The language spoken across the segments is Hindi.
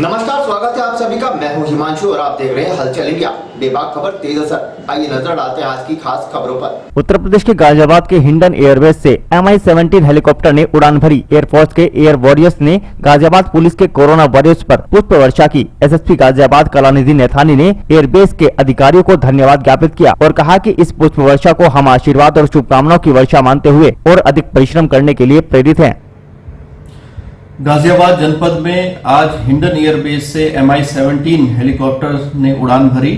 नमस्कार, स्वागत है आप सभी का। मैं हूं हिमांशु और आप देख रहे हैं हलचल इंडिया। बेबाक खबर तेज असर। आइए नजर डालते हैं आज की खास खबरों पर। उत्तर प्रदेश के गाजियाबाद के हिंडन एयरबेस से MI-17 हेलीकॉप्टर ने उड़ान भरी। एयरफोर्स के एयर वॉरियर्स ने गाजियाबाद पुलिस के कोरोना वॉरियर्स पर पुष्प वर्षा की। SSP गाजियाबाद कलानिधि नेथानी ने एयरबेस के अधिकारियों को धन्यवाद ज्ञापित किया और कहा कि इस पुष्प वर्षा को हम आशीर्वाद और शुभकामनाओं की वर्षा मानते हुए और अधिक परिश्रम करने के लिए प्रेरित हैं। गाजियाबाद जनपद में आज हिंडन एयरबेस से MI-17 हेलीकॉप्टर ने उड़ान भरी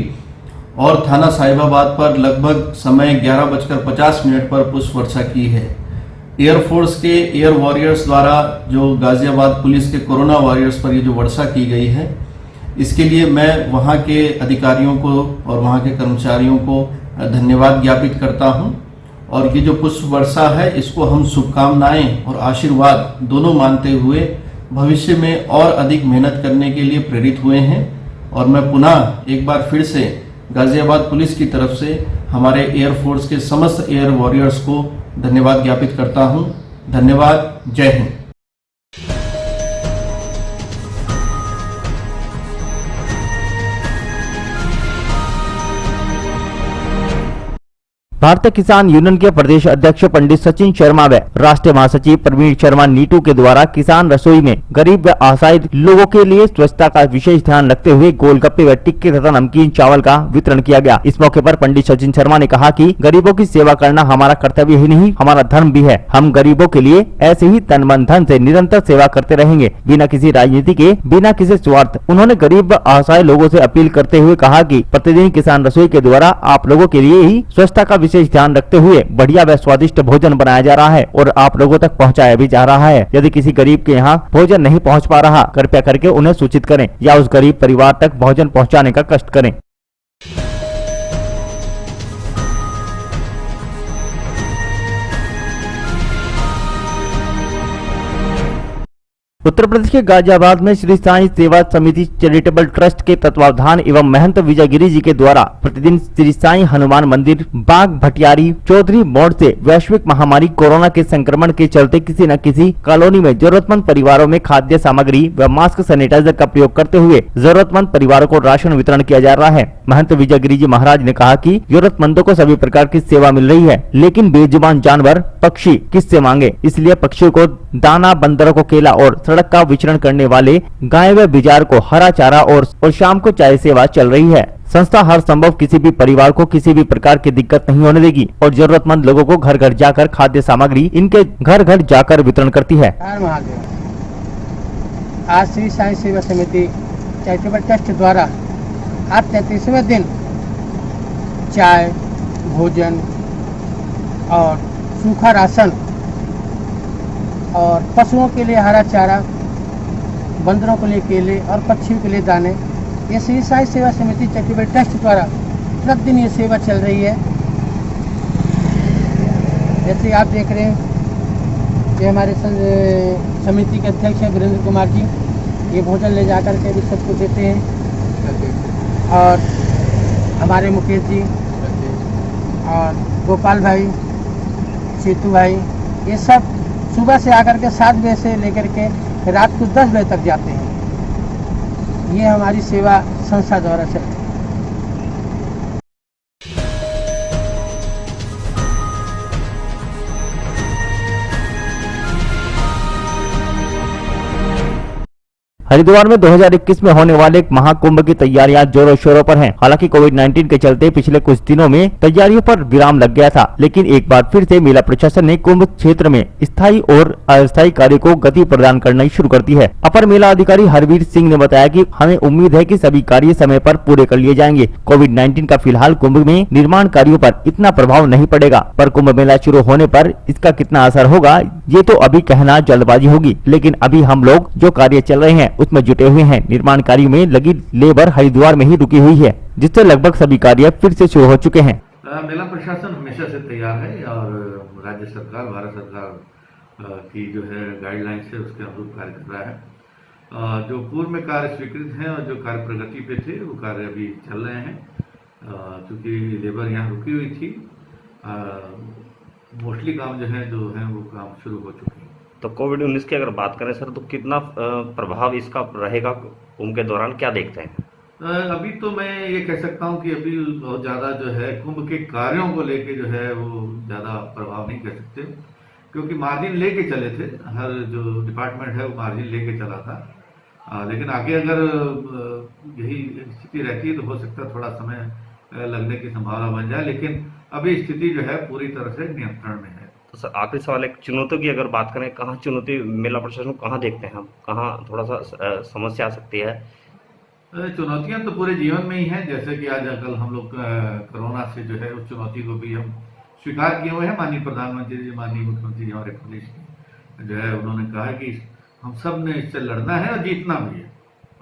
और थाना साहिबाबाद पर लगभग समय 11:50 पर पुष्प वर्षा की है। एयरफोर्स के एयर वॉरियर्स द्वारा जो गाजियाबाद पुलिस के कोरोना वॉरियर्स पर ये जो वर्षा की गई है, इसके लिए मैं वहाँ के अधिकारियों को और वहाँ के कर्मचारियों को धन्यवाद ज्ञापित करता हूँ। और ये जो पुष्प वर्षा है, इसको हम शुभकामनाएं और आशीर्वाद दोनों मानते हुए भविष्य में और अधिक मेहनत करने के लिए प्रेरित हुए हैं। और मैं पुनः एक बार फिर से गाजियाबाद पुलिस की तरफ से हमारे एयरफोर्स के समस्त एयर वॉरियर्स को धन्यवाद ज्ञापित करता हूं। धन्यवाद। जय हिंद। भारतीय किसान यूनियन के प्रदेश अध्यक्ष पंडित सचिन शर्मा व राष्ट्रीय महासचिव प्रवीण शर्मा नीटू के द्वारा किसान रसोई में गरीब व असहाय लोगों के लिए स्वच्छता का विशेष ध्यान रखते हुए गोलगप्पे व टिक्के तथा नमकीन चावल का वितरण किया गया। इस मौके पर पंडित सचिन शर्मा ने कहा कि गरीबों की सेवा करना हमारा कर्तव्य ही नहीं, हमारा धर्म भी है। हम गरीबों के लिए ऐसे ही तन मन धन से निरंतर सेवा करते रहेंगे, बिना किसी राजनीति के, बिना किसी स्वार्थ। उन्होंने गरीब व असहाय लोगों से अपील करते हुए कहा कि प्रतिदिन किसान रसोई के द्वारा आप लोगों के लिए ही स्वच्छता का विशेष ध्यान रखते हुए बढ़िया व स्वादिष्ट भोजन बनाया जा रहा है और आप लोगों तक पहुंचाया भी जा रहा है। यदि किसी गरीब के यहाँ भोजन नहीं पहुंच पा रहा, कृपया करके उन्हें सूचित करें या उस गरीब परिवार तक भोजन पहुंचाने का कष्ट करें। उत्तर प्रदेश के गाजियाबाद में श्री साईं सेवा समिति चैरिटेबल ट्रस्ट के तत्वावधान एवं महंत विजयगिरी जी के द्वारा प्रतिदिन श्री साईं हनुमान मंदिर, बाग भटियारी, चौधरी मोड़ से वैश्विक महामारी कोरोना के संक्रमण के चलते किसी न किसी कॉलोनी में जरूरतमंद परिवारों में खाद्य सामग्री व मास्क सैनिटाइजर का प्रयोग करते हुए जरूरतमंद परिवारों को राशन वितरण किया जा रहा है। महंत विजयगिरी जी महाराज ने कहा कि जरूरतमंदों को सभी प्रकार की सेवा मिल रही है, लेकिन बेजुबान जानवर पक्षी किससे मांगे, इसलिए पक्षियों को दाना, बंदरों को केला और सड़क का विचरण करने वाले गाय व बिजार को हरा चारा और शाम को चाय सेवा चल रही है। संस्था हर संभव किसी भी परिवार को किसी भी प्रकार की दिक्कत नहीं होने देगी और जरूरतमंद लोगों को घर घर जाकर खाद्य सामग्री इनके घर घर जाकर वितरण करती है। आज श्री साईं सेवा समिति चैरिटेबल ट्रस्ट द्वारा आज 33वें दिन चाय, भोजन और सूखा राशन और पशुओं के लिए हरा चारा, बंदरों के लिए केले और पक्षियों के लिए दाने, ये श्री साईं सेवा समिति चैरिटेबल ट्रस्ट द्वारा प्रतिदिन ये सेवा चल रही है। जैसे आप देख रहे हैं, ये हमारे समिति के अध्यक्ष हैं वीरेंद्र कुमार जी, ये भोजन ले जाकर के भी सबको देते हैं। और हमारे मुकेश जी और गोपाल भाई, सीतू भाई, ये सब सुबह से आकर के 7 बजे से लेकर के रात को 10 बजे तक जाते हैं। ये हमारी सेवा संस्था द्वारा चलती है। हरिद्वार में 2021 में होने वाले महाकुंभ की तैयारियां जोरों शोरों पर हैं। हालांकि कोविड-19 के चलते पिछले कुछ दिनों में तैयारियों पर विराम लग गया था, लेकिन एक बार फिर से मेला प्रशासन ने कुंभ क्षेत्र में स्थायी और अस्थायी कार्य को गति प्रदान करना शुरू कर दी है। अपर मेला अधिकारी हरवीर सिंह ने बताया कि हमें उम्मीद है कि सभी कार्य समय पर पूरे कर लिए जाएंगे। कोविड-19 का फिलहाल कुंभ में निर्माण कार्यों पर इतना प्रभाव नहीं पड़ेगा, पर कुंभ मेला शुरू होने पर इसका कितना असर होगा ये तो अभी कहना जल्दबाजी होगी। लेकिन अभी हम लोग जो कार्य चल रहे हैं उसमें जुटे हुए हैं। निर्माण कार्य में लगी लेबर हरिद्वार में ही रुकी हुई है, जिससे लगभग सभी कार्य फिर से शुरू हो चुके हैं। मेला प्रशासन हमेशा से तैयार है और राज्य सरकार, भारत सरकार की जो है गाइडलाइंस है उसके अनुरूप कार्य कर रहा है। जो पूर्व में कार्य स्वीकृत हैं और जो कार्य प्रगति पे थे वो कार्य अभी चल रहे हैं। क्योंकि लेबर यहाँ रुकी हुई थी, मोस्टली काम जो है वो काम शुरू हो चुके हैं। तो कोविड-19 की अगर बात करें सर, तो कितना प्रभाव इसका रहेगा कुंभ के दौरान, क्या देखते हैं? अभी तो मैं ये कह सकता हूँ कि अभी बहुत ज़्यादा जो है कुंभ के कार्यों को लेके जो है वो ज़्यादा प्रभाव नहीं कर सकते, क्योंकि मार्जिन लेके चले थे, हर जो डिपार्टमेंट है वो मार्जिन लेके चला था। लेकिन आगे अगर यही स्थिति रहती है तो हो सकता है थोड़ा समय लगने की संभावना बन जाए, लेकिन अभी स्थिति जो है पूरी तरह से नियंत्रण में है। तो सर आखिरी सवाल, एक चुनौतियों की अगर बात करें, कहाँ चुनौती मेला प्रशासन को कहाँ देखते हैं हम, कहाँ थोड़ा सा समस्या आ सकती है? चुनौतियां तो पूरे जीवन में ही हैं, जैसे कि आज कल हम लोग कोरोना से जो है उस चुनौती को भी हम स्वीकार किए हुए हैं। माननीय प्रधानमंत्री जी, माननीय मुख्यमंत्री जी हमारे प्रदेश के जो है उन्होंने कहा है कि हम सब ने इससे लड़ना है और जीतना भी है।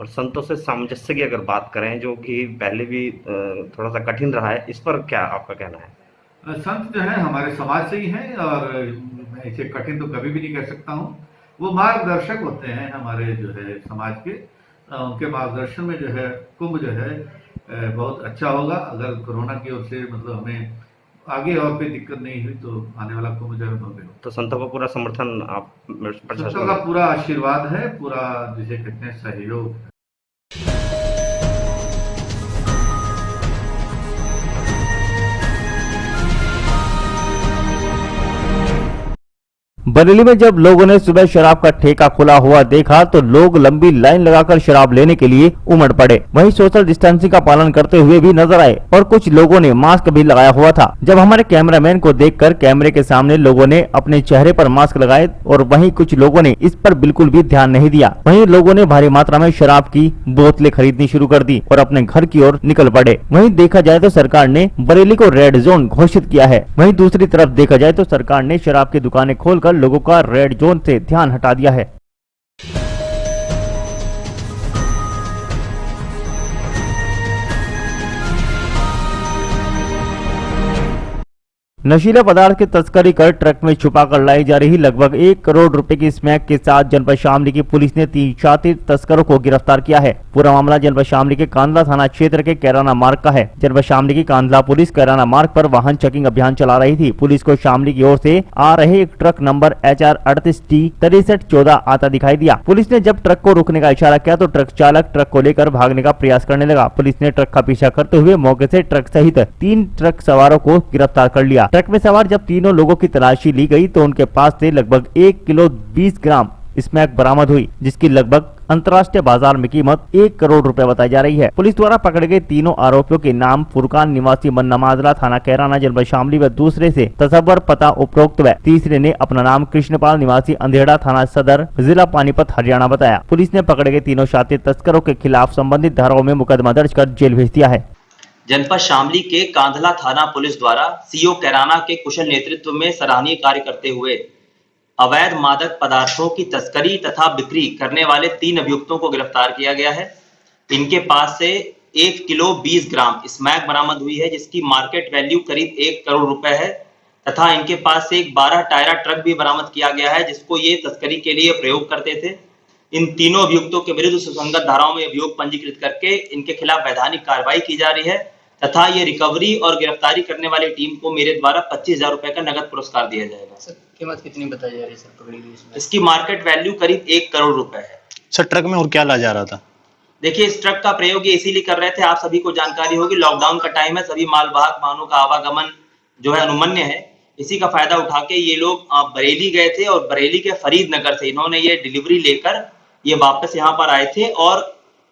और संतों से सामंजस्य की अगर बात करें, जो कि पहले भी थोड़ा सा कठिन रहा है, इस पर क्या आपका कहना है? संत जो है हमारे समाज से ही हैं और मैं इसे कठिन तो कभी भी नहीं कह सकता हूँ। वो मार्गदर्शक होते हैं हमारे जो है समाज के, उनके मार्गदर्शन में जो है कुंभ जो है बहुत अच्छा होगा। अगर कोरोना की ओर से मतलब हमें आगे और कोई दिक्कत नहीं हुई तो आने वाला कुंभ जो है भव्य हो। तो संतों का पूरा समर्थन आप संतों का पूरा आशीर्वाद है, पूरा जिसे कहते हैं सहयोग है। बरेली में जब लोगों ने सुबह शराब का ठेका खुला हुआ देखा तो लोग लंबी लाइन लगाकर शराब लेने के लिए उमड़ पड़े। वहीं सोशल डिस्टेंसिंग का पालन करते हुए भी नजर आए और कुछ लोगों ने मास्क भी लगाया हुआ था। जब हमारे कैमरामैन को देखकर कैमरे के सामने लोगों ने अपने चेहरे पर मास्क लगाए और वहीं कुछ लोगों ने इस पर बिल्कुल भी ध्यान नहीं दिया। वहीं लोगों ने भारी मात्रा में शराब की बोतलें खरीदनी शुरू कर दी और अपने घर की ओर निकल पड़े। वहीं देखा जाए तो सरकार ने बरेली को रेड जोन घोषित किया है। वहीं दूसरी तरफ देखा जाए तो सरकार ने शराब की दुकानें खोलकर लोगों का रेड जोन से ध्यान हटा दिया है। नशीले पदार्थ की तस्करी कर ट्रक में छुपाकर लाई जा रही लगभग 1 करोड़ रुपए की स्मैक के साथ जनपद शामली की पुलिस ने 3 शातिर तस्करों को गिरफ्तार किया है। पूरा मामला जनपद शामली के कांदला थाना क्षेत्र के कैराना मार्ग का है। जनपद शामली की कांदला पुलिस कैराना मार्ग पर वाहन चेकिंग अभियान चला रही थी। पुलिस को शामली की ओर से आ रहे एक ट्रक नंबर HR 38T 6314 आता दिखाई दिया। पुलिस ने जब ट्रक को रोकने का इशारा किया तो ट्रक चालक ट्रक को लेकर भागने का प्रयास करने लगा। पुलिस ने ट्रक का पीछा करते हुए मौके से ट्रक सहित 3 ट्रक सवारों को गिरफ्तार कर लिया। ट्रक में सवार जब तीनों लोगों की तलाशी ली गई तो उनके पास से लगभग 1 किलो 20 ग्राम स्मैक बरामद हुई, जिसकी लगभग अंतर्राष्ट्रीय बाजार में कीमत 1 करोड़ रुपए बताई जा रही है। पुलिस द्वारा पकड़े गए तीनों आरोपियों के नाम फुरकान निवासी नमाजला थाना कैराना जनपद शामली व दूसरे से तसव्वुर पता उपरोक्त व तीसरे ने अपना नाम कृष्णपाल निवासी अंधेड़ा थाना सदर जिला पानीपत हरियाणा बताया। पुलिस ने पकड़े गए तीनों शातिर तस्करों के खिलाफ संबंधित धाराओं में मुकदमा दर्ज कर जेल भेज दिया है। जनपद शामली के कांधला थाना पुलिस द्वारा सीओ कैराना के कुशल नेतृत्व में सराहनीय कार्य करते हुए अवैध मादक पदार्थों की तस्करी तथा बिक्री करने वाले 3 अभियुक्तों को गिरफ्तार किया गया है। इनके पास से 1 किलो 20 ग्राम स्मैक बरामद हुई है, जिसकी मार्केट वैल्यू करीब 1 करोड़ रुपए है तथा इनके पास से एक 12 टायरा ट्रक भी बरामद किया गया है, जिसको ये तस्करी के लिए प्रयोग करते थे। इन तीनों अभियुक्तों के विरुद्ध सुसंगत धाराओं में अभियोग पंजीकृत करके इनके खिलाफ वैधानिक कार्रवाई की जा रही है तथा ये रिकवरी और गिरफ्तारी करने वाली टीम को मेरे द्वारा 25,000 रुपए का नगद पुरस्कार दिया जाएगा। सर कीमत कितनी बताई जा रही है सर पकड़ी गई इसमें? इसकी मार्केट वैल्यू करीब 1 करोड़ रुपए है। सर ट्रक में और क्या ला जा रहा था? देखिए, इस ट्रक का प्रयोग ये इसीलिए कर रहे थे, आप सभी को जानकारी होगी, लॉकडाउन का टाइम है, सभी मालवाहक वाहनों का आवागमन जो है अनुमन्य है। इसी का फायदा उठा के ये लोग बरेली गए थे और बरेली के फरीद नगर से इन्होंने ये डिलीवरी लेकर ये वापस यहाँ पर आए थे और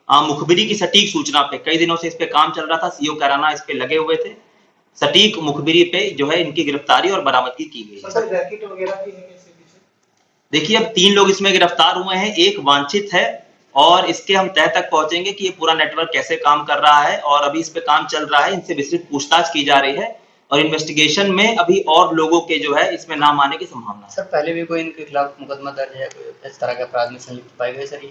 मुखबिरी की सटीक सूचना पे कई दिनों से इस पे काम चल रहा था। सीओ कैराना इस पे लगे हुए थे। सटीक मुखबिरी पे जो है इनकी गिरफ्तारी और बरामदगी की गई है। सर रैकेट वगैरह भी है इसके पीछे? देखिए, अब 3 लोग इसमें गिरफ्तार हुए हैं, एक वांछित है और इसके हम तह तक पहुंचेंगे कि ये पूरा नेटवर्क कैसे काम कर रहा है और अभी इस पे काम चल रहा है। इनसे विस्तृत पूछताछ की जा रही है और इन्वेस्टिगेशन में अभी और लोगों के जो है इसमें नाम आने की संभावना है। सर पहले भी कोई इनके खिलाफ मुकदमा दर्ज है, कोई इस तरह के अपराध में संलिप्त पाए गए सर?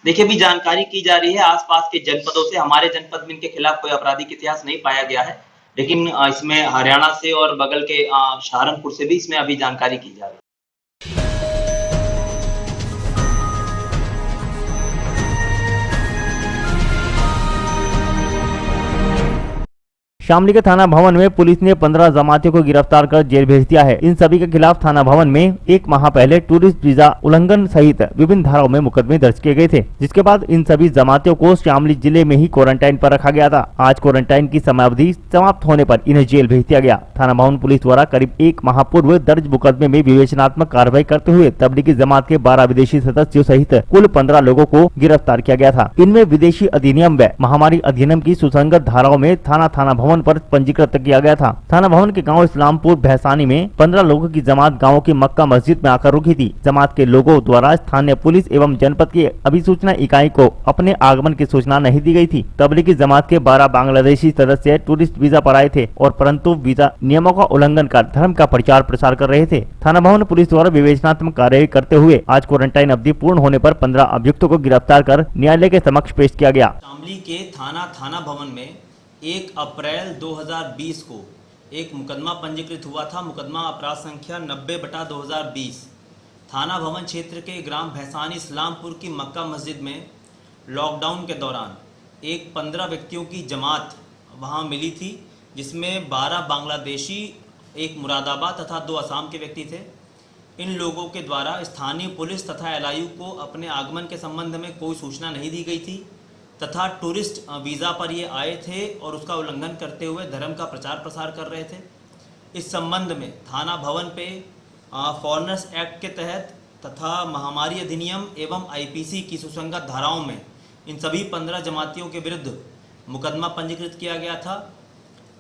देखिए, अभी जानकारी की जा रही है आसपास के जनपदों से। हमारे जनपद में इनके खिलाफ कोई आपराधिक इतिहास नहीं पाया गया है, लेकिन इसमें हरियाणा से और बगल के सहारनपुर से भी इसमें अभी जानकारी की जा रही है। शामली के थाना भवन में पुलिस ने 15 जमातियों को गिरफ्तार कर जेल भेज दिया है। इन सभी के खिलाफ थाना भवन में एक माह पहले टूरिस्ट वीजा उल्लंघन सहित विभिन्न धाराओं में मुकदमे दर्ज किए गए थे, जिसके बाद इन सभी जमातियों को शामली जिले में ही क्वारंटाइन पर रखा गया था। आज क्वारंटाइन की समयावधि समाप्त होने पर इन्हें जेल भेज दिया गया। थाना भवन पुलिस द्वारा करीब एक माह पूर्व दर्ज मुकदमे में विवेचनात्मक कार्रवाई करते हुए तबलीगी जमात के 12 विदेशी सदस्यों सहित कुल 15 लोगों को गिरफ्तार किया गया था। इनमें विदेशी अधिनियम व महामारी अधिनियम की सुसंगत धाराओं में थाना भवन पर पंजीकृत किया गया था। थाना भवन के गांव इस्लामपुर भैसानी में 15 लोगों की जमात गांव की मक्का मस्जिद में आकर रुकी थी। जमात के लोगों द्वारा स्थानीय पुलिस एवं जनपद की अभिसूचना इकाई को अपने आगमन की सूचना नहीं दी गई थी। तबलीगी जमात के 12 बांग्लादेशी सदस्य टूरिस्ट वीजा पर आए थे और परंतु वीजा नियमों का उल्लंघन कर धर्म का प्रचार प्रसार कर रहे थे। थाना भवन पुलिस द्वारा विवेचनात्मक कार्रवाई करते हुए आज क्वारंटाइन अवधि पूर्ण होने पर 15 अभियुक्तों को गिरफ्तार कर न्यायालय के समक्ष पेश किया गया। शामली के थाना भवन में 1 अप्रैल 2020 को एक मुकदमा पंजीकृत हुआ था। मुकदमा अपराध संख्या 90/2020 थाना भवन क्षेत्र के ग्राम भैसानी इस्लामपुर की मक्का मस्जिद में लॉकडाउन के दौरान एक 15 व्यक्तियों की जमात वहां मिली थी, जिसमें 12 बांग्लादेशी, एक मुरादाबाद तथा 2 असम के व्यक्ति थे। इन लोगों के द्वारा स्थानीय पुलिस तथा LIU को अपने आगमन के संबंध में कोई सूचना नहीं दी गई थी तथा टूरिस्ट वीज़ा पर ये आए थे और उसका उल्लंघन करते हुए धर्म का प्रचार प्रसार कर रहे थे। इस संबंध में थाना भवन पे फॉरेनर्स एक्ट के तहत तथा महामारी अधिनियम एवं IPC की सुसंगत धाराओं में इन सभी 15 जमातियों के विरुद्ध मुकदमा पंजीकृत किया गया था।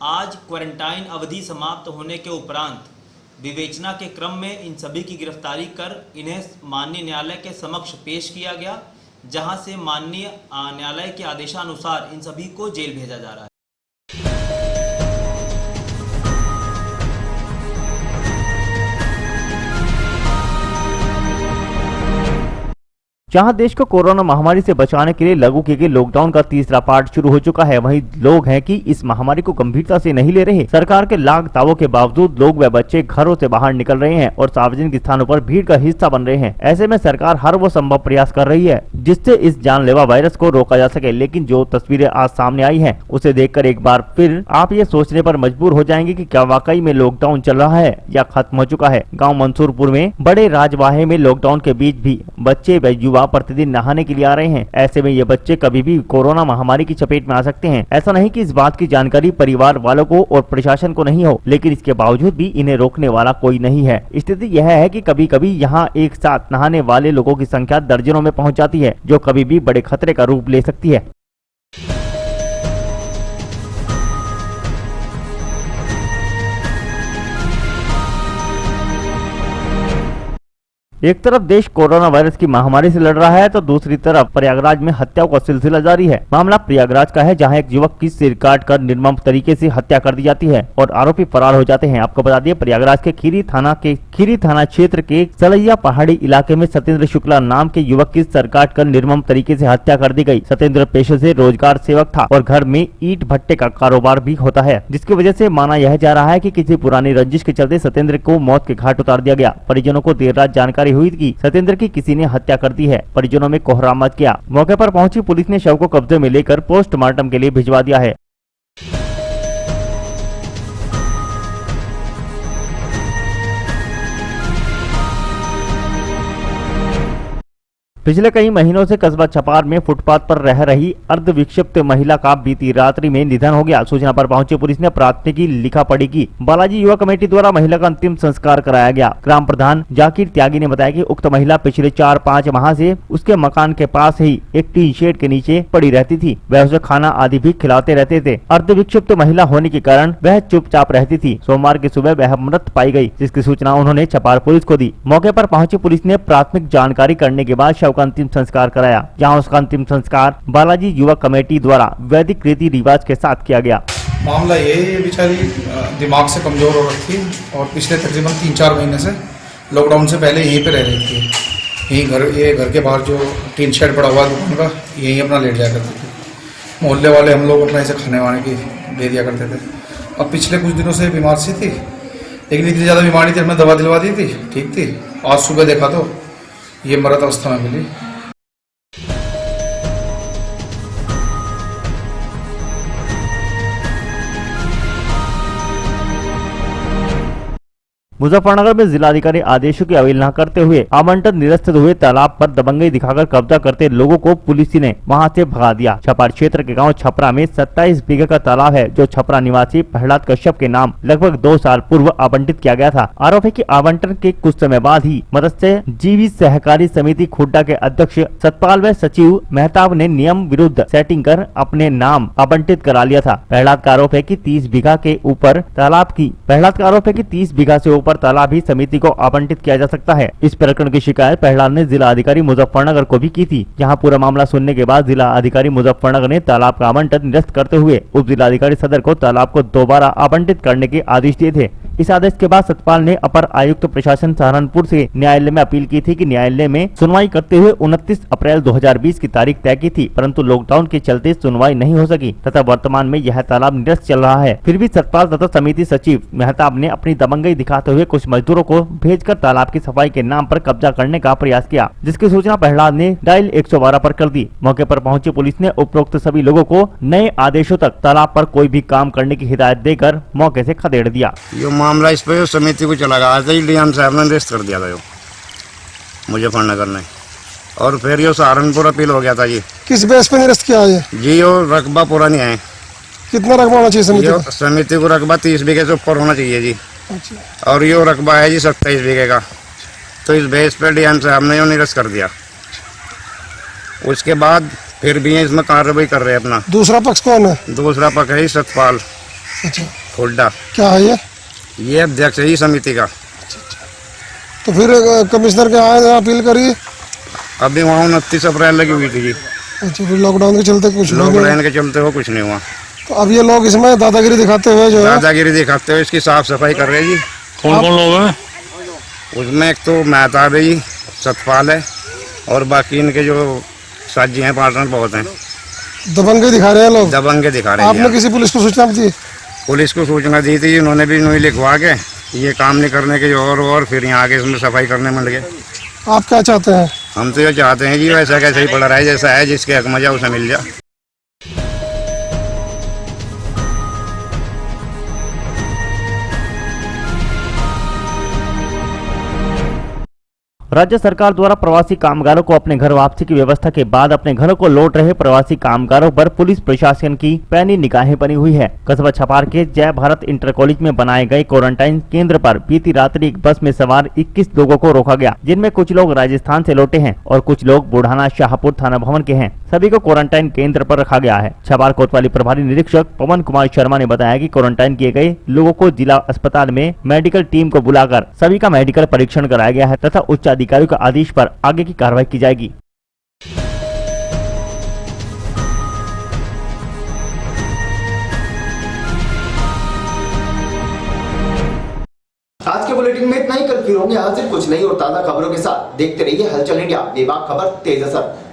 आज क्वारंटाइन अवधि समाप्त होने के उपरांत विवेचना के क्रम में इन सभी की गिरफ्तारी कर इन्हें माननीय न्यायालय के समक्ष पेश किया गया, जहां से माननीय न्यायालय के आदेशानुसार इन सभी को जेल भेजा जा रहा है। जहां देश को कोरोना महामारी से बचाने के लिए लागू किए गए लॉकडाउन का तीसरा पार्ट शुरू हो चुका है, वहीं लोग हैं कि इस महामारी को गंभीरता से नहीं ले रहे। सरकार के लाख दावों के बावजूद लोग व बच्चे घरों से बाहर निकल रहे हैं और सार्वजनिक स्थानों पर भीड़ का हिस्सा बन रहे हैं। ऐसे में सरकार हर वो संभव प्रयास कर रही है जिससे इस जानलेवा वायरस को रोका जा सके, लेकिन जो तस्वीरें आज सामने आई है उसे देखकर एक बार फिर आप ये सोचने पर मजबूर हो जाएंगे कि क्या वाकई में लॉकडाउन चल रहा है या खत्म हो चुका है। गाँव मंसूरपुर में बड़े राजवाहे में लॉकडाउन के बीच भी बच्चे व युवा प्रतिदिन नहाने के लिए आ रहे हैं। ऐसे में ये बच्चे कभी भी कोरोना महामारी की चपेट में आ सकते हैं। ऐसा नहीं कि इस बात की जानकारी परिवार वालों को और प्रशासन को नहीं हो, लेकिन इसके बावजूद भी इन्हें रोकने वाला कोई नहीं है। स्थिति यह है कि कभी कभी यहाँ एक साथ नहाने वाले लोगों की संख्या दर्जनों में पहुँच जाती है, जो कभी भी बड़े खतरे का रूप ले सकती है। एक तरफ देश कोरोना वायरस की महामारी से लड़ रहा है तो दूसरी तरफ प्रयागराज में हत्याओं का सिलसिला जारी है। मामला प्रयागराज का है, जहां एक युवक की सिर काट कर निर्मम तरीके से हत्या कर दी जाती है और आरोपी फरार हो जाते हैं। आपको बता दिए, प्रयागराज के खीरी थाना क्षेत्र के सलैया पहाड़ी इलाके में सत्येंद्र शुक्ला नाम के युवक की सर काट कर निर्मम तरीके से हत्या कर दी गई। सत्येंद्र पेशे से रोजगार सेवक था और घर में ईंट भट्टे का कारोबार भी होता है, जिसकी वजह से माना यह जा रहा है कि किसी पुरानी रंजिश के चलते सत्येंद्र को मौत के घाट उतार दिया गया। परिजनों को देर रात जानकारी हुई कि सत्येंद्र की किसी ने हत्या कर दी है। परिजनों में कोहराम मच गया। मौके पर पहुंची पुलिस ने शव को कब्जे में लेकर पोस्टमार्टम के लिए भिजवा दिया है। पिछले कई महीनों से कस्बा छपार में फुटपाथ पर रह रही अर्धविक्षिप्त महिला का बीती रात्रि में निधन हो गया। सूचना पर पहुंची पुलिस ने प्राथमिकी लिखा पड़ी की। बालाजी युवा कमेटी द्वारा महिला का अंतिम संस्कार कराया गया। ग्राम प्रधान जाकिर त्यागी ने बताया कि उक्त महिला पिछले 4-5 माह से उसके मकान के पास ही एक टीन शेड के नीचे पड़ी रहती थी। वह उसे खाना आदि भी खिलाते रहते थे। अर्धविक्षिप्त महिला होने के कारण वह चुपचाप रहती थी। सोमवार की सुबह वह मृत पाई गई, जिसकी सूचना उन्होंने छपार पुलिस को दी। मौके पर पहुंची पुलिस ने प्राथमिक जानकारी करने के बाद का अंतिम संस्कार कराया, जहां उसका अंतिम संस्कार बालाजी युवा कमेटी द्वारा वैदिक रीति रिवाज के साथ किया गया। मामला ये बेचारी दिमाग से कमजोर हो रखी थी और पिछले तकरीबन 3-4 महीने से लॉकडाउन से पहले यहीं पे रह रही थी। यहीं घर के बाहर जो टीन शेड पड़ा हुआ दुकान का, यहीं अपना लेट जाया करती थी। मोहल्ले वाले हम लोग अपना ऐसे खाने वाने की दे दिया करते थे। अब पिछले कुछ दिनों से बीमार सी थी, लेकिन इतनी ज़्यादा बीमारी थी, हमने दवा दिलवा दी थी, ठीक थी। आज सुबह देखा तो ये मृत अवस्था में मिली। मुजफ्फरनगर में जिलाधिकारी आदेशों की अवहेलना करते हुए आवंटन निरस्त हुए तालाब पर दबंगई दिखाकर कब्जा करते लोगों को पुलिस ने वहां से भगा दिया। छपार क्षेत्र के गांव छपरा में 27 बीघे का तालाब है जो छपरा निवासी प्रहलाद कश्यप के नाम लगभग 2 साल पूर्व आवंटित किया गया था। आरोप है कि आवंटन के कुछ समय बाद ही मत्स्य जीवी सहकारी समिति खुड्डा के अध्यक्ष सतपाल व सचिव मेहताब ने नियम विरुद्ध सेटिंग कर अपने नाम आवंटित करा लिया था। प्रहलाद का आरोप है कि 30 बीघा से ऊपर तालाब ही समिति को आवंटित किया जा सकता है। इस प्रकरण की शिकायत प्रहलाद ने जिला अधिकारी मुजफ्फरनगर को भी की थी। यहाँ पूरा मामला सुनने के बाद जिला अधिकारी मुजफ्फरनगर ने तालाब का आवंटन निरस्त करते हुए उप जिलाधिकारी सदर को तालाब को दोबारा आवंटित करने के आदेश दिए थे। इस आदेश के बाद सतपाल ने अपर आयुक्त प्रशासन सहारनपुर से न्यायालय में अपील की थी कि न्यायालय में सुनवाई करते हुए 29 अप्रैल 2020 की तारीख तय की थी, परंतु लॉकडाउन के चलते सुनवाई नहीं हो सकी तथा वर्तमान में यह तालाब निरस्त चल रहा है। फिर भी सतपाल तथा समिति सचिव मेहताब ने अपनी दबंगई दिखाते हुए कुछ मजदूरों को भेजकर तालाब की सफाई के नाम पर कब्जा करने का प्रयास किया, जिसकी सूचना प्रहलाद ने डायल 112 पर कर दी। मौके पर पहुंची पुलिस ने उपरोक्त सभी लोगों को नए आदेशों तक तालाब पर कोई भी काम करने की हिदायत देकर मौके से खदेड़ दिया। मामला इस पर समिति को चला गया, आज ही डीएम साहब ने अरेस्ट कर दिया था जो मुजफ्फरनगर ने, और फिर ये सहारनपुर अपील हो गया था जी। किस बेस पे अरेस्ट किया है जी? वो रकबा पूरा नहीं है। कितना रकबा होना चाहिए समिति को? समिति को रकबा 30 बीघे से ऊपर होना चाहिए जी। अच्छा। और ये रकबा है जी 27 बीघे का, तो इस बेस पे डीएम साहब ने यो निरस्त कर दिया। उसके बाद फिर भी इसमें कार्रवाई कर रहे हैं अपना। दूसरा पक्ष कौन है? दूसरा पक्ष है सतपाल खुड्डा। क्या है ये अध्यक्ष है समिति का। तो फिर कमिश्नर के आए अपील करी? अभी वहाँ 29 अप्रैल लगी हुई थी जी। अच्छा, फिर लॉकडाउन के चलते कुछ कुछ नहीं हुआ। तो अब ये लोग इसमें दादागिरी दिखाते हुए जो है दादागिरी दिखाते हुए इसकी साफ सफाई कर रहे हैं जी। कौन कौन लोग हैं उसमें? एक तो मेहताब है जी, सतपाल है, और बाकी इनके जो साथी हैं पार्टनर बहुत हैं। दबंगे दिखा रहे हैं लोग, दबंगे दिखा रहे हैं। आपने किसी पुलिस को सूचना दी? पुलिस को सूचना दी थी, उन्होंने भी नहीं लिखवा के ये काम नहीं करने के और फिर यहाँ आके इसमें सफाई करने में लगे। आप क्या चाहते हैं? हम तो ये चाहते हैं कि वैसा कैसे ही पड़ा रहा है जैसा है, जिसके हक मजा उसे मिल जाए। राज्य सरकार द्वारा प्रवासी कामगारों को अपने घर वापसी की व्यवस्था के बाद अपने घरों को लौट रहे प्रवासी कामगारों पर पुलिस प्रशासन की पैनी निगाहें बनी हुई है। कस्बा छपार के जय भारत इंटर कॉलेज में बनाए गए क्वारंटाइन केंद्र पर बीती रात्रि एक बस में सवार 21 लोगों को रोका गया, जिनमें कुछ लोग राजस्थान से लौटे हैं और कुछ लोग बुढ़ाना शाहपुर थाना भवन के हैं। सभी को क्वारंटाइन केंद्र पर रखा गया है। छपार कोतवाली प्रभारी निरीक्षक पवन कुमार शर्मा ने बताया कि क्वारंटाइन किए गए लोगों को जिला अस्पताल में मेडिकल टीम को बुलाकर सभी का मेडिकल परीक्षण कराया गया है तथा उच्च अधिकारियों के आदेश पर आगे की कार्रवाई की जाएगी। आज के बुलेटिन में इतना ही। कल फिर होंगे हाजिर कुछ नई और ताजा खबरों के साथ। देखते रहिए हलचल इंडिया, बेबाक खबर तेज असर।